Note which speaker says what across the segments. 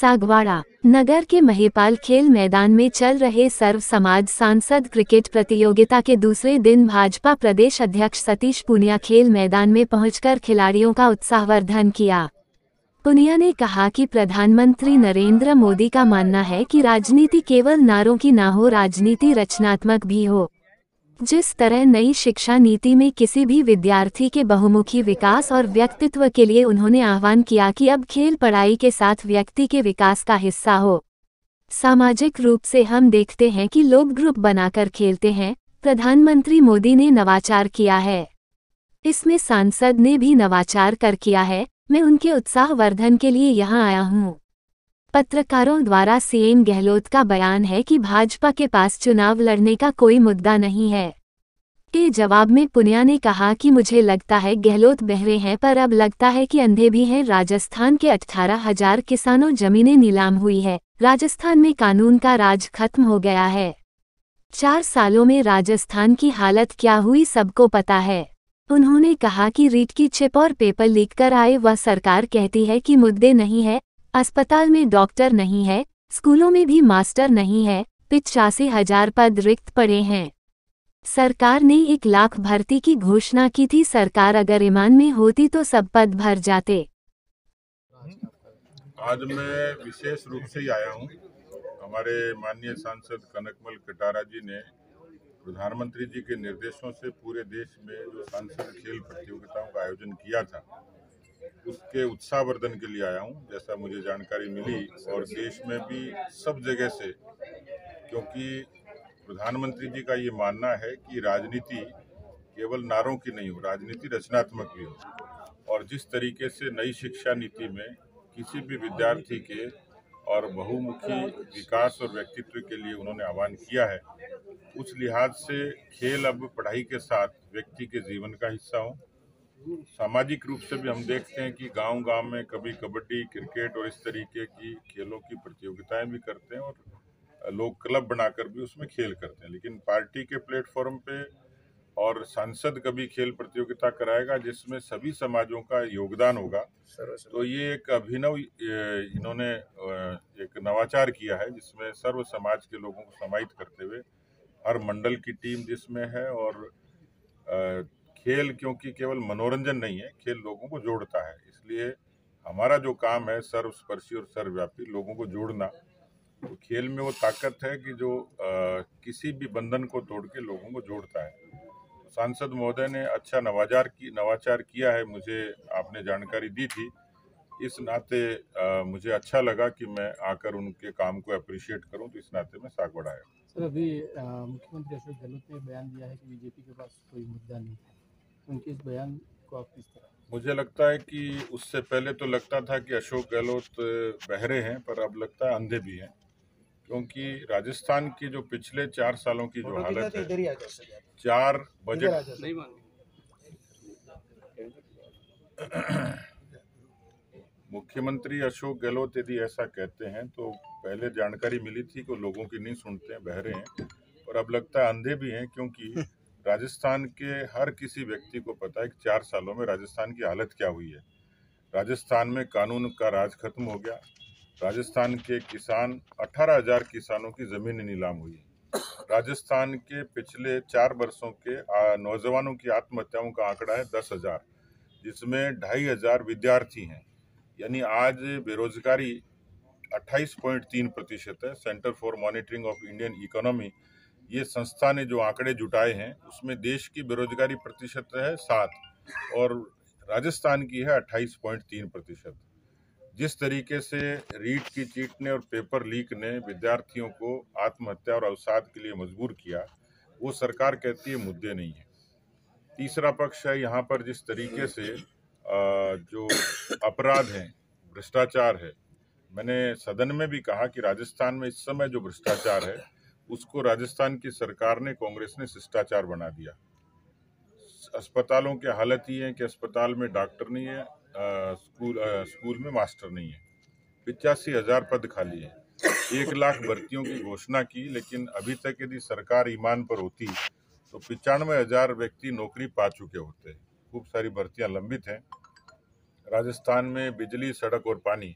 Speaker 1: सागवाड़ा नगर के महिपाल खेल मैदान में चल रहे सर्व समाज सांसद क्रिकेट प्रतियोगिता के दूसरे दिन भाजपा प्रदेश अध्यक्ष सतीश पूनिया खेल मैदान में पहुंचकर खिलाड़ियों का उत्साहवर्धन किया। पूनिया ने कहा कि प्रधानमंत्री नरेंद्र मोदी का मानना है कि राजनीति केवल नारों की ना हो, राजनीति रचनात्मक भी हो। जिस तरह नई शिक्षा नीति में किसी भी विद्यार्थी के बहुमुखी विकास और व्यक्तित्व के लिए उन्होंने आह्वान किया कि अब खेल पढ़ाई के साथ व्यक्ति के विकास का हिस्सा हो। सामाजिक रूप से हम देखते हैं कि लोग ग्रुप बनाकर खेलते हैं। प्रधानमंत्री मोदी ने नवाचार किया है, इसमें सांसद ने भी नवाचार कर किया है। मैं उनके उत्साहवर्धन के लिए यहाँ आया हूँ। पत्रकारों द्वारा सीएम गहलोत का बयान है कि भाजपा के पास चुनाव लड़ने का कोई मुद्दा नहीं है। के जवाब में पूनिया ने कहा कि मुझे लगता है गहलोत बहरे हैं, पर अब लगता है कि अंधे भी हैं। राजस्थान के 18,000 किसानों जमीनें नीलाम हुई है। राजस्थान में कानून का राज खत्म हो गया है। 4 सालों में राजस्थान की हालत क्या हुई सबको पता है। उन्होंने कहा कि रीट की चिप और पेपर लीक कर आए वह सरकार कहती है कि मुद्दे नहीं है। अस्पताल में डॉक्टर नहीं है, स्कूलों में भी मास्टर नहीं है। 85,000 पद रिक्त पड़े हैं। सरकार ने 1 लाख भर्ती की घोषणा की थी। सरकार अगर ईमान में होती तो सब पद भर जाते।
Speaker 2: आज मैं विशेष रूप से ही आया हूँ। हमारे माननीय सांसद कनकमल कटारा जी ने प्रधानमंत्री जी के निर्देशों से पूरे देश में जो सांसद खेल प्रतियोगिताओं का आयोजन किया था, उसके उत्साहवर्धन के लिए आया हूं। जैसा मुझे जानकारी मिली और देश में भी सब जगह से, क्योंकि प्रधानमंत्री जी का ये मानना है कि राजनीति केवल नारों की नहीं हो, राजनीति रचनात्मक भी हो। और जिस तरीके से नई शिक्षा नीति में किसी भी विद्यार्थी के और बहुमुखी विकास और व्यक्तित्व के लिए उन्होंने आह्वान किया है, उस लिहाज से खेल अब पढ़ाई के साथ व्यक्ति के जीवन का हिस्सा हो। सामाजिक रूप से भी हम देखते हैं कि गांव-गांव में कभी कबड्डी, क्रिकेट और इस तरीके की खेलों की प्रतियोगिताएं भी करते हैं और लोग क्लब बनाकर भी उसमें खेल करते हैं। लेकिन पार्टी के प्लेटफॉर्म पे और सांसद कभी खेल प्रतियोगिता कराएगा जिसमें सभी समाजों का योगदान होगा, तो ये एक अभिनव इन्होंने एक नवाचार किया है जिसमें सर्व समाज के लोगों को समाहित करते हुए हर मंडल की टीम जिसमें है। और खेल क्योंकि केवल मनोरंजन नहीं है, खेल लोगों को जोड़ता है। इसलिए हमारा जो काम है सर्वस्पर्शी और सर्वव्यापी, लोगों को जोड़ना। तो खेल में वो ताकत है कि जो किसी भी बंधन को तोड़ के लोगों को जोड़ता है। तो सांसद महोदय ने अच्छा नवाचार किया है, मुझे आपने जानकारी दी थी। इस नाते मुझे अच्छा लगा कि मैं आकर उनके काम को अप्रिशिएट करूं, तो इस नाते मैं सागवाड़ा आया।
Speaker 3: सर, अभी मुख्यमंत्री अशोक गहलोत ने बयान दिया है कि बीजेपी के पास कोई मुद्दा नहीं है। उनके इस बयान को आप किस तरह?
Speaker 2: मुझे लगता है कि उससे पहले तो लगता था कि अशोक गहलोत बहरे हैं, पर अब लगता है अंधे भी हैं, क्योंकि राजस्थान की जो पिछले 4 सालों की जो हालत है, 4 बजट मुख्यमंत्री अशोक गहलोत यदि ऐसा कहते हैं तो पहले जानकारी मिली थी कि लोगों की नहीं सुनते हैं, बहरे हैं, और अब लगता है अंधे भी हैं, क्योंकि राजस्थान के हर किसी व्यक्ति को पता है कि 4 सालों में राजस्थान की हालत क्या हुई है। राजस्थान में कानून का राज खत्म हो गया। राजस्थान के किसान 18,000 किसानों की जमीन नीलाम हुई। राजस्थान के पिछले 4 वर्षों के नौजवानों की आत्महत्याओं का आंकड़ा है 10,000, जिसमें 2,500 विद्यार्थी हैं। यानी आज बेरोजगारी 28.3% है। Centre for monitoring of Indian economy, ये संस्था ने जो आंकड़े जुटाए हैं उसमें देश की बेरोजगारी प्रतिशत है 7 और राजस्थान की है 28.3%। जिस तरीके से रीट की चीट ने और पेपर लीक ने विद्यार्थियों को आत्महत्या और अवसाद के लिए मजबूर किया, वो सरकार कहती है मुद्दे नहीं है। तीसरा पक्ष है यहाँ पर जिस तरीके से जो अपराध हैं, भ्रष्टाचार है। मैंने सदन में भी कहा कि राजस्थान में इस समय जो भ्रष्टाचार है उसको राजस्थान की सरकार ने, कांग्रेस ने शिष्टाचार बना दिया। अस्पतालों की हालत ही है कि अस्पताल में डॉक्टर नहीं है, स्कूल में मास्टर नहीं है। 85,000 पद खाली है। 1 लाख भर्तियों की घोषणा की, लेकिन अभी तक यदि सरकार ईमान पर होती तो 95,000 व्यक्ति नौकरी पा चुके होते। खूब सारी भर्तियां लंबित हैं। राजस्थान में बिजली, सड़क और पानी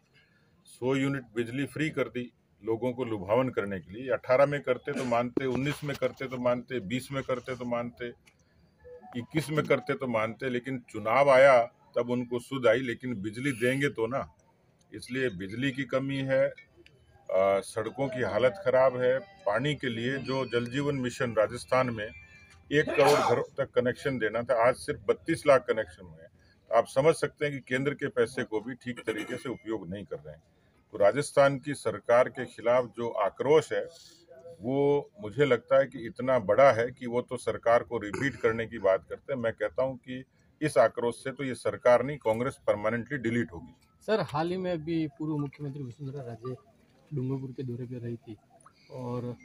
Speaker 2: 100 यूनिट बिजली फ्री कर दी लोगों को लुभावन करने के लिए। 18 में करते तो मानते, 19 में करते तो मानते, 20 में करते तो मानते, 21 में करते तो मानते, लेकिन चुनाव आया तब उनको सुध आई, लेकिन बिजली देंगे तो ना। इसलिए बिजली की कमी है, सड़कों की हालत खराब है। पानी के लिए जो जल जीवन मिशन राजस्थान में 1 करोड़ घरों तक कनेक्शन देना था, आज सिर्फ 32 लाख कनेक्शन हुए हैं। आप समझ सकते हैं कि केंद्र के पैसे को भी ठीक तरीके से उपयोग नहीं कर रहे हैं। तो राजस्थान की सरकार के खिलाफ जो आक्रोश है वो मुझे लगता है कि इतना बड़ा है कि वो तो सरकार को रिपीट करने की बात करते हैं। मैं कहता हूं कि इस आक्रोश से तो ये सरकार नहीं, कांग्रेस परमानेंटली डिलीट होगी।
Speaker 3: सर, हाल ही में अभी पूर्व मुख्यमंत्री वसुंधरा राजे डूंगरपुर के दौरे पर रही थी और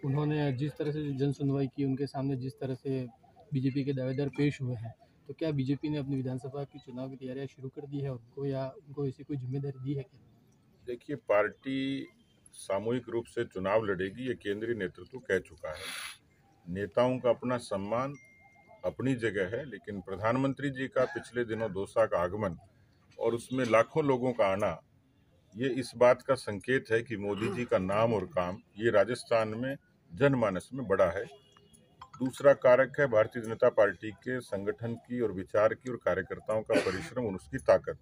Speaker 3: उन्होंने जिस तरह से जन सुनवाई की, उनके सामने जिस तरह से बीजेपी के दावेदार पेश हुए हैं, तो क्या बीजेपी ने अपनी विधानसभा की चुनाव की तैयारियां शुरू कर दी है उनको, या उनको ऐसी कोई जिम्मेदारी दी है क्या?
Speaker 2: देखिए, पार्टी सामूहिक रूप से चुनाव लड़ेगी, ये केंद्रीय नेतृत्व कह चुका है। नेताओं का अपना सम्मान अपनी जगह है, लेकिन प्रधानमंत्री जी का पिछले दिनों दौसा का आगमन और उसमें लाखों लोगों का आना, ये इस बात का संकेत है कि मोदी जी का नाम और काम ये राजस्थान में जनमानस में बड़ा है। दूसरा कारक है भारतीय जनता पार्टी के संगठन की और विचार की और कार्यकर्ताओं का परिश्रम और उसकी ताकत।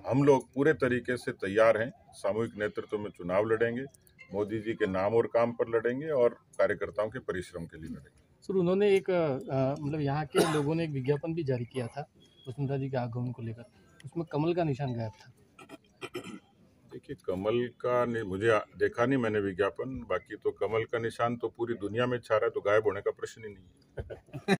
Speaker 2: हम लोग पूरे तरीके से तैयार हैं, सामूहिक नेतृत्व में चुनाव लड़ेंगे, मोदी जी के नाम और काम पर लड़ेंगे और कार्यकर्ताओं के परिश्रम के लिए लड़ेंगे।
Speaker 3: सर, उन्होंने एक मतलब यहाँ के लोगों ने एक विज्ञापन भी जारी किया था वसुंधरा जी के आगमन को लेकर, उसमें कमल का निशान गायब था।
Speaker 2: देखिए, कमल का मुझे देखा नहीं मैंने विज्ञापन, बाकी तो कमल का निशान तो पूरी दुनिया में छा रहा है, तो गायब होने का प्रश्न ही नहीं है।